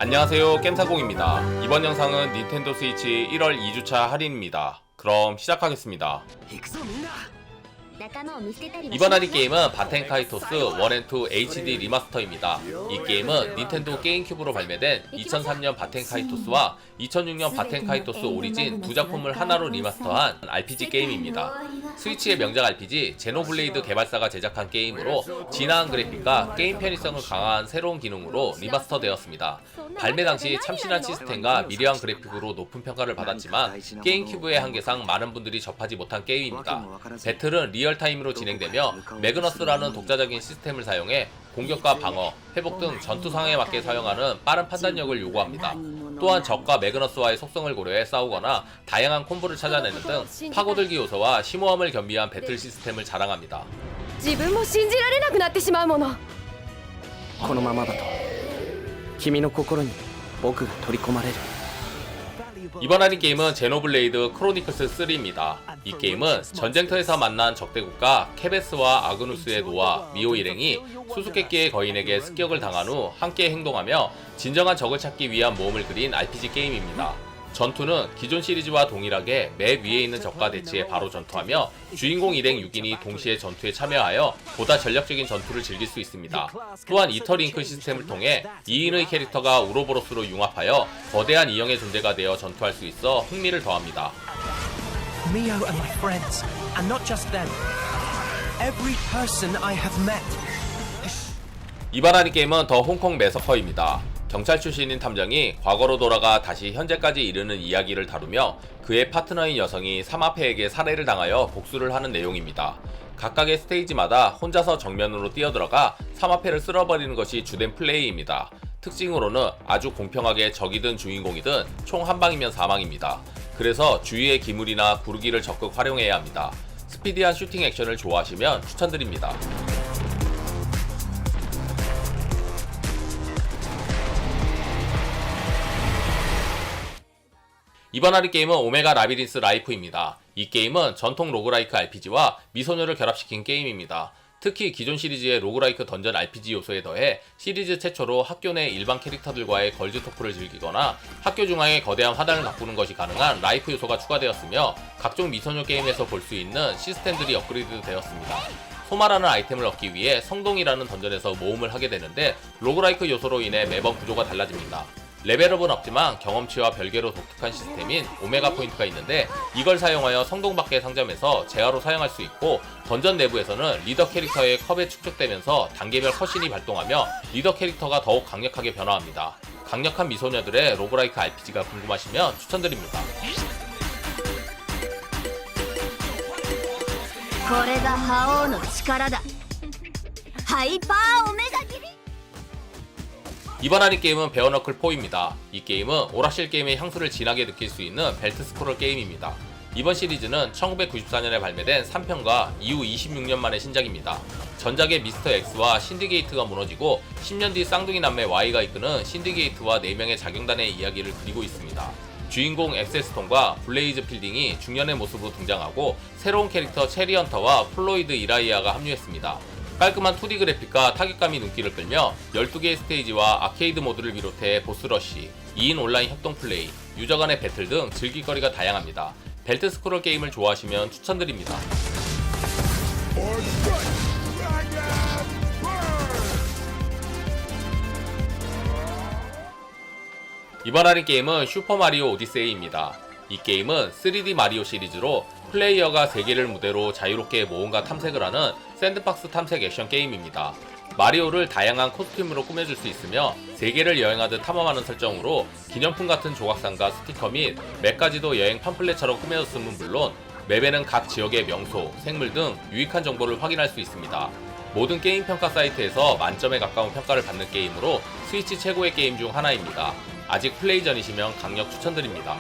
안녕하세요, 겜사공입니다. 이번 영상은 닌텐도 스위치 1월 2주차 할인입니다. 그럼 시작하겠습니다. 이번 할인 게임은 바텐카이토스 1&2 HD 리마스터입니다. 이 게임은 닌텐도 게임큐브로 발매된 2003년 바텐카이토스와 2006년 바텐카이토스 오리진 두 작품을 하나로 리마스터한 RPG 게임입니다. 스위치의 명작 RPG 제노블레이드 개발사가 제작한 게임으로 진화한 그래픽과 게임 편의성을 강화한 새로운 기능으로 리마스터되었습니다. 발매 당시 참신한 시스템과 미려한 그래픽으로 높은 평가를 받았지만 게임큐브의 한계상 많은 분들이 접하지 못한 게임입니다. 배틀은 리얼타임으로 진행되며 매그너스라는 독자적인 시스템을 사용해 공격과 방어, 회복 등 전투 상황에 맞게 사용하는 빠른 판단력을 요구합니다. 또한 적과 매그너스와의 속성을 고려해 싸우거나 다양한 콤보를 찾아내는 등 파고들기 요소와 심오함을 겸비한 배틀 시스템을 자랑합니다. 自分も信じられなくなってしまうもの。このままだと君の心に僕が取り込まれる。 이번 할인 게임은 제노블레이드 크로니클스 3입니다. 이 게임은 전쟁터에서 만난 적대국가 케베스와 아그누스의 노아, 미오 일행이 수수께끼의 거인에게 습격을 당한 후 함께 행동하며 진정한 적을 찾기 위한 모험을 그린 RPG 게임입니다. 전투는 기존 시리즈와 동일하게 맵 위에 있는 적과 대치해 바로 전투하며 주인공 일행 6인이 동시에 전투에 참여하여 보다 전략적인 전투를 즐길 수 있습니다. 또한 이터링크 시스템을 통해 2인의 캐릭터가 우로보로스로 융합하여 거대한 이형의 존재가 되어 전투할 수 있어 흥미를 더합니다. Mio and my friends, and not just them. Every person I have met. 이번 할인 게임은 더 홍콩 매서커입니다. 경찰 출신인 탐정이 과거로 돌아가 다시 현재까지 이르는 이야기를 다루며 그의 파트너인 여성이 사마페에게 살해를 당하여 복수를 하는 내용입니다. 각각의 스테이지마다 혼자서 정면으로 뛰어들어가 사마페를 쓸어버리는 것이 주된 플레이입니다. 특징으로는 아주 공평하게 적이든 주인공이든 총 한 방이면 사망입니다. 그래서 주위의 기물이나 구르기를 적극 활용해야 합니다. 스피디한 슈팅 액션을 좋아하시면 추천드립니다. 이번 할인 게임은 오메가 라비린스 라이프입니다. 이 게임은 전통 로그라이크 RPG와 미소녀를 결합시킨 게임입니다. 특히 기존 시리즈의 로그라이크 던전 RPG 요소에 더해 시리즈 최초로 학교 내 일반 캐릭터들과의 걸즈 토크를 즐기거나 학교 중앙에 거대한 화단을 가꾸는 것이 가능한 라이프 요소가 추가되었으며 각종 미소녀 게임에서 볼 수 있는 시스템들이 업그레이드 되었습니다. 소마라는 아이템을 얻기 위해 성동이라는 던전에서 모험을 하게 되는데 로그라이크 요소로 인해 매번 구조가 달라집니다. 레벨업은 없지만 경험치와 별개로 독특한 시스템인 오메가 포인트가 있는데 이걸 사용하여 성동 밖의 상점에서 재화로 사용할 수 있고 던전 내부에서는 리더 캐릭터의 컵에 축적되면서 단계별 컷신이 발동하며 리더 캐릭터가 더욱 강력하게 변화합니다. 강력한 미소녀들의 로그라이크 RPG가 궁금하시면 추천드립니다. これが覇王の力だ。ハイパーオメガ切り。 이번 할인 게임은 베어너클 4입니다. 이 게임은 오락실 게임의 향수를 진하게 느낄 수 있는 벨트 스크롤 게임입니다. 이번 시리즈는 1994년에 발매된 3편과 이후 26년 만의 신작입니다. 전작의 미스터 X와 신디게이트가 무너지고 10년 뒤 쌍둥이 남매 Y가 이끄는 신디게이트와 4명의 자경단의 이야기를 그리고 있습니다. 주인공 엑세스톤과 블레이즈 필딩이 중년의 모습으로 등장하고 새로운 캐릭터 체리 헌터와 플로이드 이라이아가 합류했습니다. 깔끔한 2D 그래픽과 타격감이 눈길을 끌며 12개의 스테이지와 아케이드 모드를 비롯해 보스러쉬, 2인 온라인 협동 플레이, 유저 간의 배틀 등 즐길거리가 다양합니다. 벨트 스크롤 게임을 좋아하시면 추천드립니다. 이번 할인 게임은 슈퍼마리오 오디세이입니다. 이 게임은 3D 마리오 시리즈로 플레이어가 세계를 무대로 자유롭게 모험과 탐색을 하는 샌드박스 탐색 액션 게임입니다. 마리오를 다양한 코스튬으로 꾸며줄 수 있으며 세계를 여행하듯 탐험하는 설정으로 기념품 같은 조각상과 스티커 및 맵까지도 여행 팜플렛처럼 꾸며졌음은 물론 맵에는 각 지역의 명소, 생물 등 유익한 정보를 확인할 수 있습니다. 모든 게임 평가 사이트에서 만점에 가까운 평가를 받는 게임으로 스위치 최고의 게임 중 하나입니다. 아직 플레이 전이시면 강력 추천드립니다.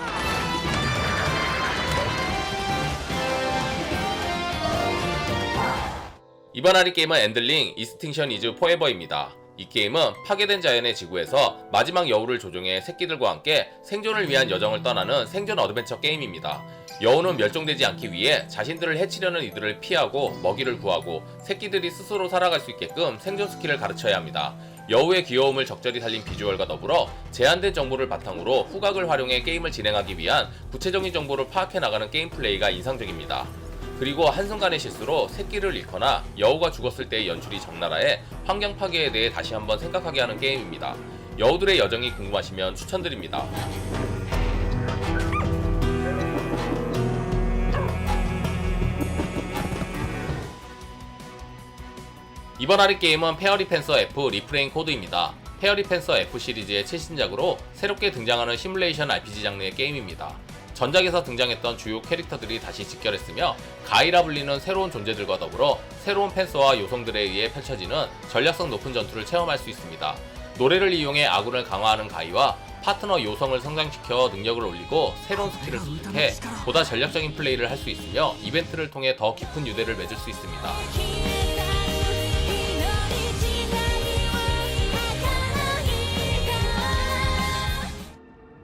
이번 할인 게임은 엔들링 이스팅션 이즈 포에버입니다. 이 이 게임은 파괴된 자연의 지구에서 마지막 여우를 조종해 새끼들과 함께 생존을 위한 여정을 떠나는 생존 어드벤처 게임입니다. 여우는 멸종되지 않기 위해 자신들을 해치려는 이들을 피하고 먹이를 구하고 새끼들이 스스로 살아갈 수 있게끔 생존 스킬을 가르쳐야 합니다. 여우의 귀여움을 적절히 살린 비주얼과 더불어 제한된 정보를 바탕으로 후각을 활용해 게임을 진행하기 위한 구체적인 정보를 파악해 나가는 게임 플레이가 인상적입니다. 그리고 한순간의 실수로 새끼를 잃거나 여우가 죽었을 때의 연출이 적나라해 환경 파괴에 대해 다시 한번 생각하게 하는 게임입니다. 여우들의 여정이 궁금하시면 추천드립니다. 이번 할인 게임은 페어리 펜서 F 리프레인 코드입니다. 페어리 펜서 F 시리즈의 최신작으로 새롭게 등장하는 시뮬레이션 RPG 장르의 게임입니다. 전작에서 등장했던 주요 캐릭터들이 다시 직결했으며 가이라 불리는 새로운 존재들과 더불어 새로운 펜서와 요성들에 의해 펼쳐지는 전략성 높은 전투를 체험할 수 있습니다. 노래를 이용해 아군을 강화하는 가이와 파트너 요성을 성장시켜 능력을 올리고 새로운 스킬을 습득해 보다 전략적인 플레이를 할 수 있으며 이벤트를 통해 더 깊은 유대를 맺을 수 있습니다.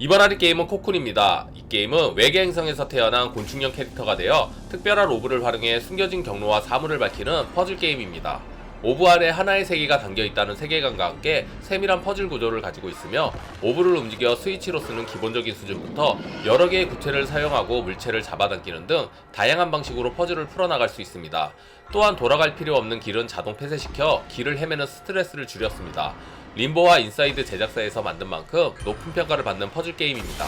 이번 할인 게임은 코쿤입니다. 이 게임은 외계 행성에서 태어난 곤충형 캐릭터가 되어 특별한 오브를 활용해 숨겨진 경로와 사물을 밝히는 퍼즐 게임입니다. 오브 아래 하나의 세계가 담겨있다는 세계관과 함께 세밀한 퍼즐 구조를 가지고 있으며 오브를 움직여 스위치로 쓰는 기본적인 수준부터 여러 개의 구체를 사용하고 물체를 잡아당기는 등 다양한 방식으로 퍼즐을 풀어나갈 수 있습니다. 또한 돌아갈 필요 없는 길은 자동 폐쇄시켜 길을 헤매는 스트레스를 줄였습니다. 림보와 인사이드 제작사에서 만든 만큼 높은 평가를 받는 퍼즐 게임입니다.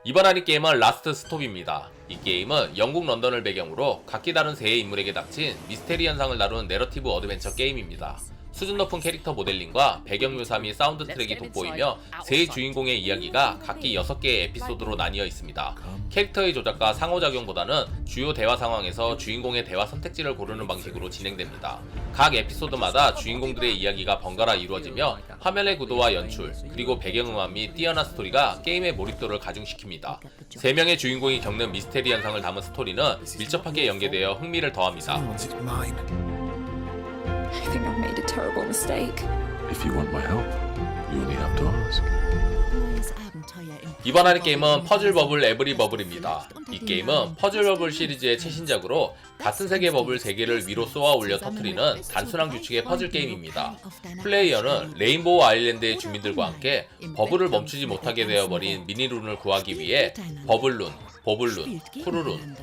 이번 할인 게임은 라스트 스톱입니다. 이 게임은 영국 런던을 배경으로 각기 다른 세의 인물에게 닥친 미스테리 현상을 다룬 내러티브 어드벤처 게임입니다. 수준 높은 캐릭터 모델링과 배경 묘사 및 사운드 트랙이 돋보이며 세 주인공의 이야기가 각기 6개의 에피소드로 나뉘어 있습니다. 캐릭터의 조작과 상호작용보다는 주요 대화 상황에서 주인공의 대화 선택지를 고르는 방식으로 진행됩니다. 각 에피소드마다 주인공들의 이야기가 번갈아 이루어지며 화면의 구도와 연출, 그리고 배경음악 및 뛰어난 스토리가 게임의 몰입도를 가중시킵니다. 3명의 주인공이 겪는 미스테리 현상을 담은 스토리는 밀접하게 연계되어 흥미를 더합니다. I think I've made a terrible mistake. If you want my help, you only have to ask. 이번 할인 게임은 퍼즐 버블 에브리 버블입니다. 이 게임은 퍼즐 버블 시리즈의 최신작으로 같은 세계 버블 3개를 위로 쏘아 올려 터뜨리는 단순한 규칙의 퍼즐 게임입니다. 플레이어는 레인보우 아일랜드의 주민들과 함께 버블을 멈추지 못하게 되어버린 미니룬을 구하기 위해 버블룬, 보블룬,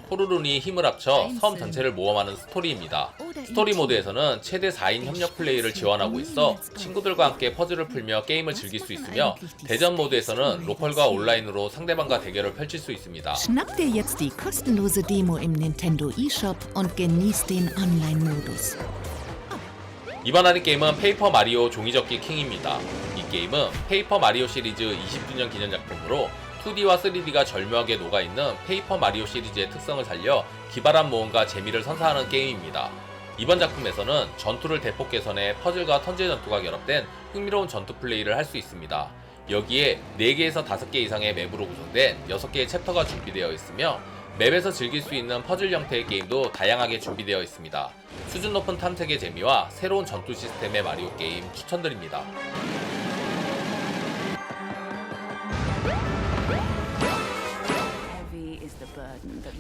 코르룬이 힘을 합쳐 섬 전체를 모험하는 스토리입니다. 스토리 모드에서는 최대 4인 협력 플레이를 지원하고 있어 친구들과 함께 퍼즐을 풀며 게임을 즐길 수 있으며 대전 모드에서는 로컬과 온라인으로 상대방과 대결을 펼칠 수 있습니다. Schnapp dir jetzt die kostenlose Demo im Nintendo eShop und genieß den Online-Modus. 이번 할인 게임은 페이퍼 마리오 종이접기 킹입니다. 이 게임은 페이퍼 마리오 시리즈 20주년 기념 작품으로 2D와 3D가 절묘하게 녹아있는 페이퍼 마리오 시리즈의 특성을 살려 기발한 모험과 재미를 선사하는 게임입니다. 이번 작품에서는 전투를 대폭 개선해 퍼즐과 턴제 전투가 결합된 흥미로운 전투 플레이를 할 수 있습니다. 여기에 4개에서 5개 이상의 맵으로 구성된 6개의 챕터가 준비되어 있으며 맵에서 즐길 수 있는 퍼즐 형태의 게임도 다양하게 준비되어 있습니다. 수준 높은 탐색의 재미와 새로운 전투 시스템의 마리오 게임 추천드립니다.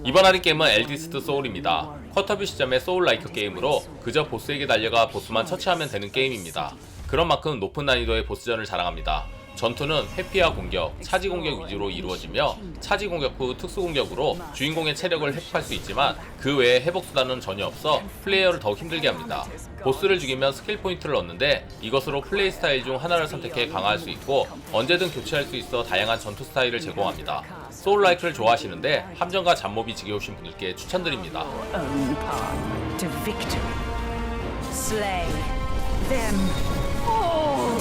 이번 할인 게임은 엘디스트 소울입니다. 쿼터뷰 시점의 소울라이크 게임으로 그저 보스에게 달려가 보스만 처치하면 되는 게임입니다. 그런 만큼 높은 난이도의 보스전을 자랑합니다. 전투는 회피와 공격, 차지 공격 위주로 이루어지며 차지 공격 후 특수 공격으로 주인공의 체력을 회복할 수 있지만 그 외에 회복 수단은 전혀 없어 플레이어를 더욱 힘들게 합니다. 보스를 죽이면 스킬 포인트를 얻는데 이것으로 플레이 스타일 중 하나를 선택해 강화할 수 있고 언제든 교체할 수 있어 다양한 전투 스타일을 제공합니다. 소울라이크를 좋아하시는데 함정과 잡몹이 지겨우신 분들께 추천드립니다. Own path to victory. Slay them all.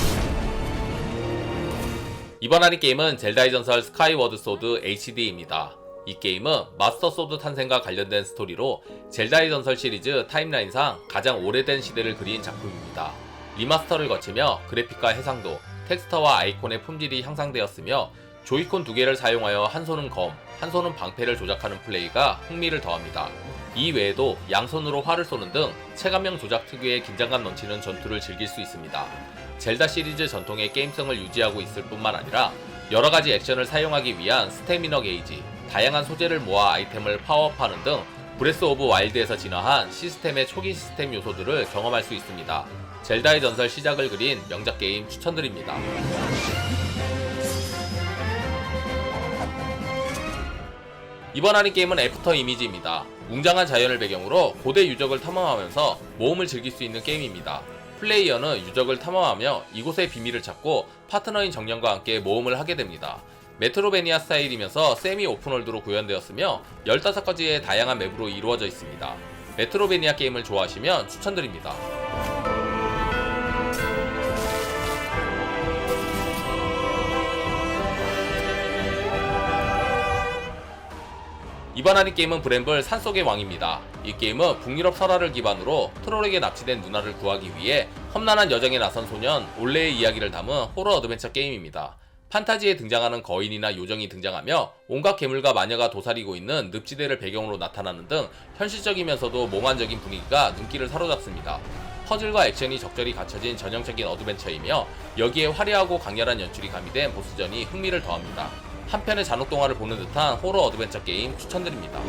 이번 할인 게임은 젤다의 전설 스카이워드 소드 HD입니다. 이 게임은 마스터 소드 탄생과 관련된 스토리로 젤다의 전설 시리즈 타임라인상 가장 오래된 시대를 그린 작품입니다. 리마스터를 거치며 그래픽과 해상도, 텍스처와 아이콘의 품질이 향상되었으며 조이콘 두 개를 사용하여 한 손은 검, 한 손은 방패를 조작하는 플레이가 흥미를 더합니다. 이 외에도 양손으로 활을 쏘는 등 체감형 조작 특유의 긴장감 넘치는 전투를 즐길 수 있습니다. 젤다 시리즈 전통의 게임성을 유지하고 있을 뿐만 아니라 여러가지 액션을 사용하기 위한 스태미너 게이지, 다양한 소재를 모아 아이템을 파워업하는 등 브레스 오브 와일드에서 진화한 시스템의 초기 시스템 요소들을 경험할 수 있습니다. 젤다의 전설 시작을 그린 명작 게임 추천드립니다. 이번 할인 게임은 애프터 이미지입니다. 웅장한 자연을 배경으로 고대 유적을 탐험하면서 모험을 즐길 수 있는 게임입니다. 플레이어는 유적을 탐험하며 이곳의 비밀을 찾고 파트너인 정령과 함께 모험을 하게 됩니다. 메트로베니아 스타일이면서 세미 오픈월드로 구현되었으며 15가지의 다양한 맵으로 이루어져 있습니다. 메트로베니아 게임을 좋아하시면 추천드립니다. 이번 할인 게임은 브렘블 산속의 왕입니다. 이 게임은 북유럽 설화를 기반으로 트롤에게 납치된 누나를 구하기 위해 험난한 여정에 나선 소년 올레의 이야기를 담은 호러 어드벤처 게임입니다. 판타지에 등장하는 거인이나 요정이 등장하며 온갖 괴물과 마녀가 도사리고 있는 늪지대를 배경으로 나타나는 등 현실적이면서도 몽환적인 분위기가 눈길을 사로잡습니다. 퍼즐과 액션이 적절히 갖춰진 전형적인 어드벤처이며 여기에 화려하고 강렬한 연출이 가미된 보스전이 흥미를 더합니다. 한편의 잔혹동화를 보는 듯한 호러 어드벤처 게임 추천드립니다.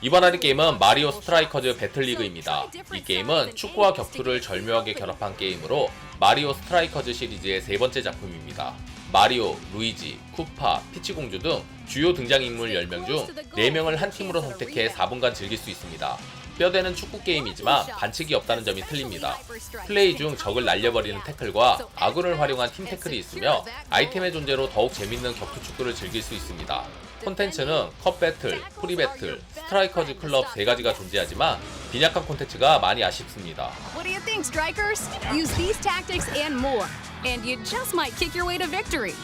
이번 할인 게임은 마리오 스트라이커즈 배틀리그입니다. 이 게임은 축구와 격투를 절묘하게 결합한 게임으로 마리오 스트라이커즈 시리즈의 세 번째 작품입니다. 마리오, 루이지, 쿠파, 피치공주 등 주요 등장인물 10명 중 4명을 한 팀으로 선택해 4분간 즐길 수 있습니다. 뼈대는 축구 게임이지만 반칙이 없다는 점이 틀립니다. 플레이 중 적을 날려버리는 태클과 아군을 활용한 팀 태클이 있으며 아이템의 존재로 더욱 재밌는 격투 축구를 즐길 수 있습니다. 콘텐츠는 컵 배틀, 프리 배틀, 스트라이커즈 클럽 3가지가 존재하지만 빈약한 콘텐츠가 많이 아쉽습니다. What do you think, strikers? Use these tactics and more, and you just might kick your way to victory.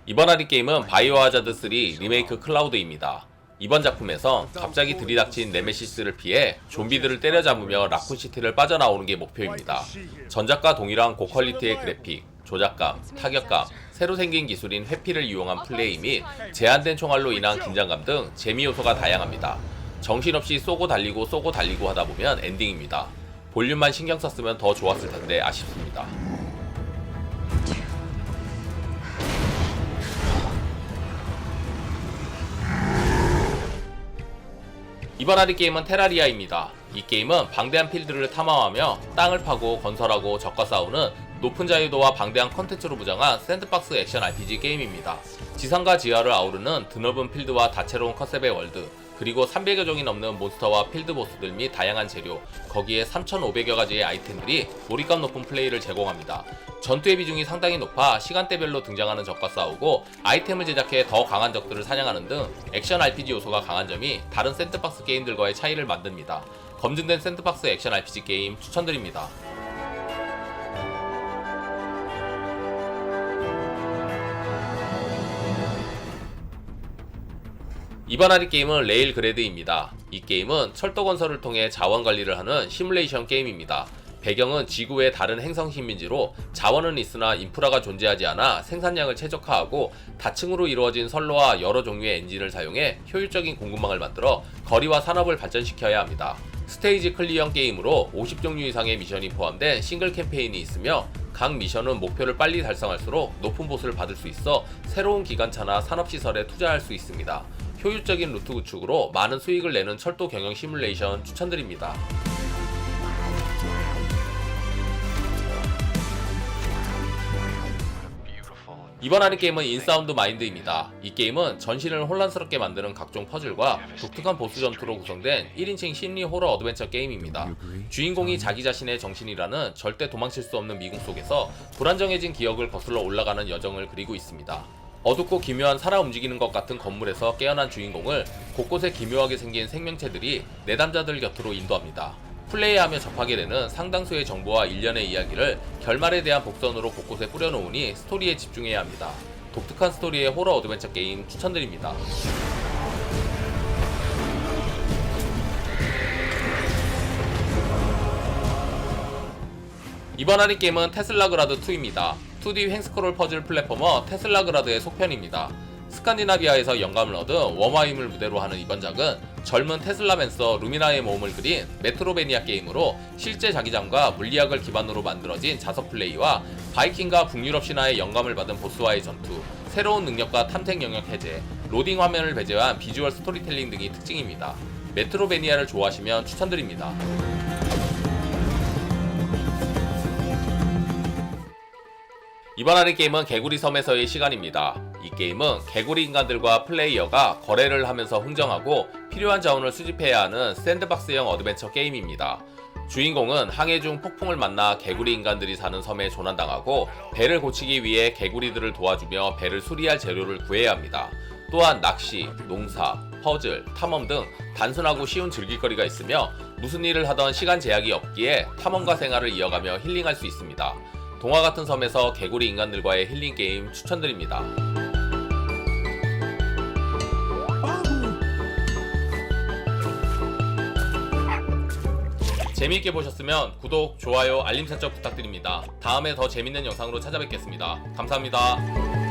이번 할인 게임은 바이오하자드 3 리메이크 클라우드입니다. 이번 작품에서 갑자기 들이닥친 네메시스를 피해 좀비들을 때려잡으며 라쿤시티를 빠져나오는 게 목표입니다. 전작과 동일한 고퀄리티의 그래픽, 조작감, 타격감, 새로 생긴 기술인 회피를 이용한 플레이 및 제한된 총알로 인한 긴장감 등 재미 요소가 다양합니다. 정신없이 쏘고 달리고 하다 보면 엔딩입니다. 볼륨만 신경 썼으면 더 좋았을 텐데 아쉽습니다. 이번 할인 게임은 테라리아입니다. 이 게임은 방대한 필드를 탐험하며 땅을 파고 건설하고 적과 싸우는 높은 자유도와 방대한 컨텐츠로 무장한 샌드박스 액션 RPG 게임입니다. 지상과 지하를 아우르는 드넓은 필드와 다채로운 컨셉의 월드, 그리고 300여 종이 넘는 몬스터와 필드 보스들 및 다양한 재료, 거기에 3,500여 가지의 아이템들이 몰입감 높은 플레이를 제공합니다. 전투의 비중이 상당히 높아 시간대별로 등장하는 적과 싸우고 아이템을 제작해 더 강한 적들을 사냥하는 등 액션 RPG 요소가 강한 점이 다른 샌드박스 게임들과의 차이를 만듭니다. 검증된 샌드박스 액션 RPG 게임 추천드립니다. 이번 할인 게임은 레일 그레드입니다. 이 게임은 철도 건설을 통해 자원 관리를 하는 시뮬레이션 게임입니다. 배경은 지구의 다른 행성 식민지로 자원은 있으나 인프라가 존재하지 않아 생산량을 최적화하고 다층으로 이루어진 선로와 여러 종류의 엔진을 사용해 효율적인 공급망을 만들어 거리와 산업을 발전시켜야 합니다. 스테이지 클리어 게임으로 50종류 이상의 미션이 포함된 싱글 캠페인이 있으며 각 미션은 목표를 빨리 달성할수록 높은 보스를 받을 수 있어 새로운 기관차나 산업시설에 투자할 수 있습니다. 효율적인 루트 구축으로 많은 수익을 내는 철도 경영 시뮬레이션 추천드립니다. 이번 할인 게임은 인사운드 마인드입니다. 이 게임은 전신을 혼란스럽게 만드는 각종 퍼즐과 독특한 보스 전투로 구성된 1인칭 심리 호러 어드벤처 게임입니다. 주인공이 자기 자신의 정신이라는 절대 도망칠 수 없는 미궁 속에서 불안정해진 기억을 거슬러 올라가는 여정을 그리고 있습니다. 어둡고 기묘한 살아 움직이는 것 같은 건물에서 깨어난 주인공을 곳곳에 기묘하게 생긴 생명체들이 내담자들 곁으로 인도합니다. 플레이하며 접하게 되는 상당수의 정보와 일련의 이야기를 결말에 대한 복선으로 곳곳에 뿌려놓으니 스토리에 집중해야 합니다. 독특한 스토리의 호러 어드벤처 게임 추천드립니다. 이번 할인 게임은 테슬라그라드2입니다. 2D 횡스크롤 퍼즐 플랫포머 테슬라그라드의 속편입니다. 스칸디나비아에서 영감을 얻은 웜하임을 무대로 하는 이번 작은 젊은 테슬라맨서 루미나의 모험을 그린 메트로베니아 게임으로 실제 자기장과 물리학을 기반으로 만들어진 자석 플레이와 바이킹과 북유럽 신화의 영감을 받은 보스와의 전투, 새로운 능력과 탐색 영역 해제, 로딩 화면을 배제한 비주얼 스토리텔링 등이 특징입니다. 메트로베니아를 좋아하시면 추천드립니다. 이번 할인 게임은 개구리 섬에서의 시간입니다. 이 게임은 개구리 인간들과 플레이어가 거래를 하면서 흥정하고 필요한 자원을 수집해야 하는 샌드박스형 어드벤처 게임입니다. 주인공은 항해 중 폭풍을 만나 개구리 인간들이 사는 섬에 조난당하고 배를 고치기 위해 개구리들을 도와주며 배를 수리할 재료를 구해야 합니다. 또한 낚시, 농사, 퍼즐, 탐험 등 단순하고 쉬운 즐길거리가 있으며 무슨 일을 하던 시간 제약이 없기에 탐험가 생활을 이어가며 힐링할 수 있습니다. 동화 같은 섬에서 개구리 인간들과의 힐링 게임 추천드립니다. 재미있게 보셨으면 구독, 좋아요, 알림 설정 부탁드립니다. 다음에 더 재밌는 영상으로 찾아뵙겠습니다. 감사합니다.